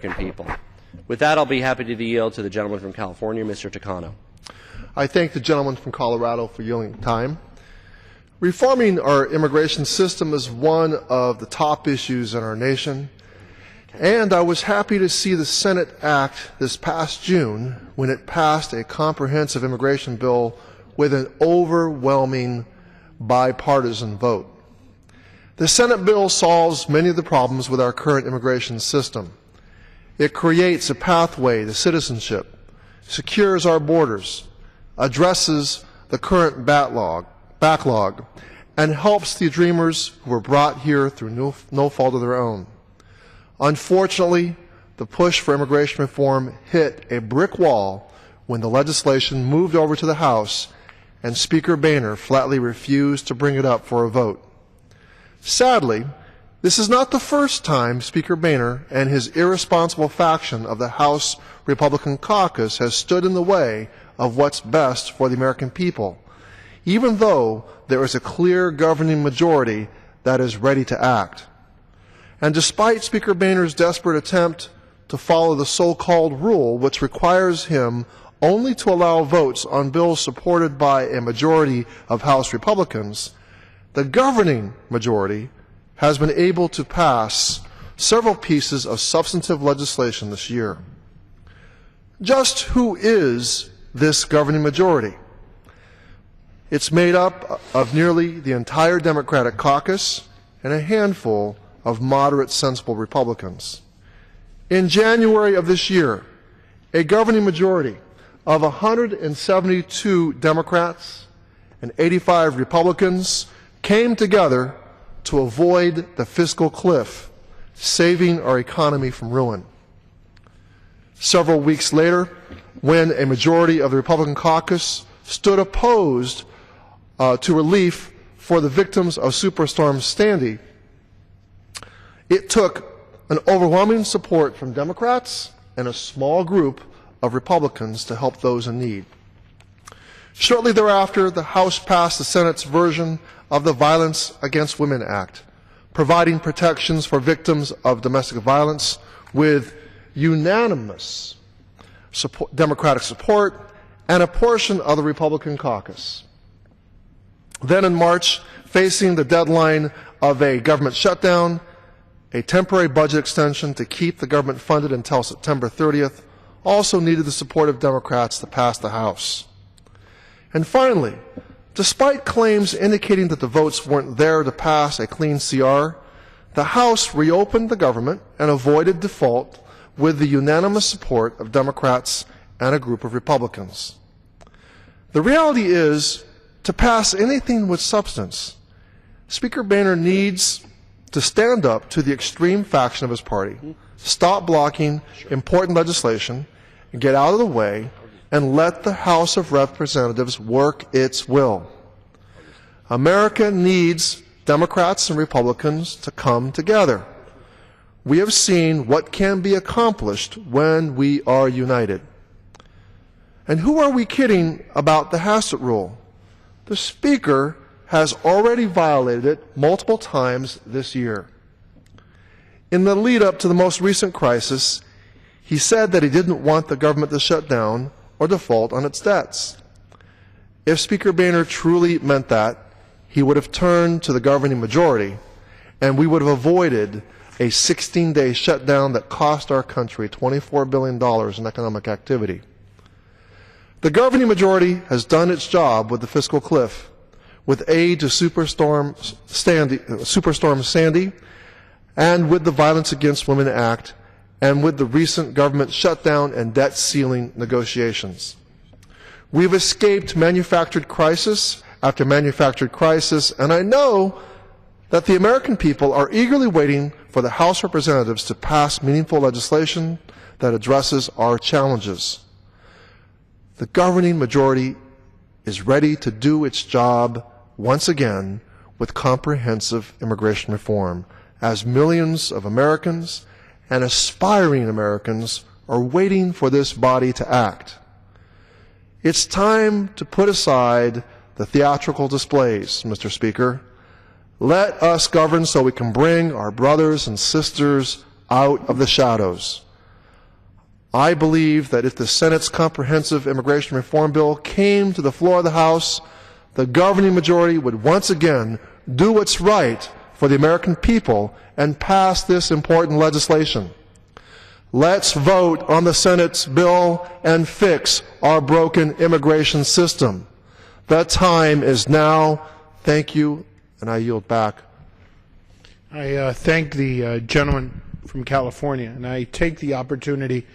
people. With that, I'll be happy to yield to the gentleman from California, Mr. Takano. I thank the gentleman from Colorado for yielding time. Reforming our immigration system is one of the top issues in our nation, and I was happy to see the Senate act this past June when it passed a comprehensive immigration bill with an overwhelming bipartisan vote. The Senate bill solves many of the problems with our current immigration system. It creates a pathway to citizenship, secures our borders, addresses the current backlog, and helps the dreamers who were brought here through no fault of their own. Unfortunately, the push for immigration reform hit a brick wall when the legislation moved over to the House and Speaker Boehner flatly refused to bring it up for a vote. Sadly, this is not the first time Speaker Boehner and his irresponsible faction of the House Republican caucus has stood in the way of what's best for the American people, even though there is a clear governing majority that is ready to act. And despite Speaker Boehner's desperate attempt to follow the so-called rule, which requires him only to allow votes on bills supported by a majority of House Republicans, the governing majority has been able to pass several pieces of substantive legislation this year. Just who is this governing majority? It's made up of nearly the entire Democratic caucus and a handful of moderate, sensible Republicans. In January of this year, a governing majority of 172 Democrats and 85 Republicans came together to avoid the fiscal cliff, saving our economy from ruin. Several weeks later, when a majority of the Republican caucus stood opposed to relief for the victims of Superstorm Sandy, it took an overwhelming support from Democrats and a small group of Republicans to help those in need. Shortly thereafter, the House passed the Senate's version of the Violence Against Women Act, providing protections for victims of domestic violence with unanimous Democratic support and a portion of the Republican caucus. Then in March, facing the deadline of a government shutdown, a temporary budget extension to keep the government funded until September 30th also needed the support of Democrats to pass the House. And finally, despite claims indicating that the votes weren't there to pass a clean CR, the House reopened the government and avoided default with the unanimous support of Democrats and a group of Republicans. The reality is, to pass anything with substance, Speaker Boehner needs to stand up to the extreme faction of his party, stop blocking important legislation, get out of the way, and let the House of Representatives work its will. America needs Democrats and Republicans to come together. We have seen what can be accomplished when we are united. And who are we kidding about the Hassett Rule? The Speaker has already violated it multiple times this year. In the lead up to the most recent crisis, he said that he didn't want the government to shut down or default on its debts. If Speaker Boehner truly meant that, he would have turned to the governing majority, and we would have avoided a 16-day shutdown that cost our country $24 billion in economic activity. The governing majority has done its job with the fiscal cliff, with aid to Superstorm Sandy, and with the Violence Against Women Act, and with the recent government shutdown and debt ceiling negotiations. We've escaped manufactured crisis after manufactured crisis, and I know that the American people are eagerly waiting for the House of Representatives to pass meaningful legislation that addresses our challenges. The governing majority is ready to do its job once again with comprehensive immigration reform, as millions of Americans and aspiring Americans are waiting for this body to act. It's time to put aside the theatrical displays, Mr. Speaker. Let us govern so we can bring our brothers and sisters out of the shadows. I believe that if the Senate's comprehensive immigration reform bill came to the floor of the House, the governing majority would once again do what's right for the American people and pass this important legislation. Let's vote on the Senate's bill and fix our broken immigration system. The time is now. Thank you, and I yield back. I thank the gentleman from California, and I take the opportunity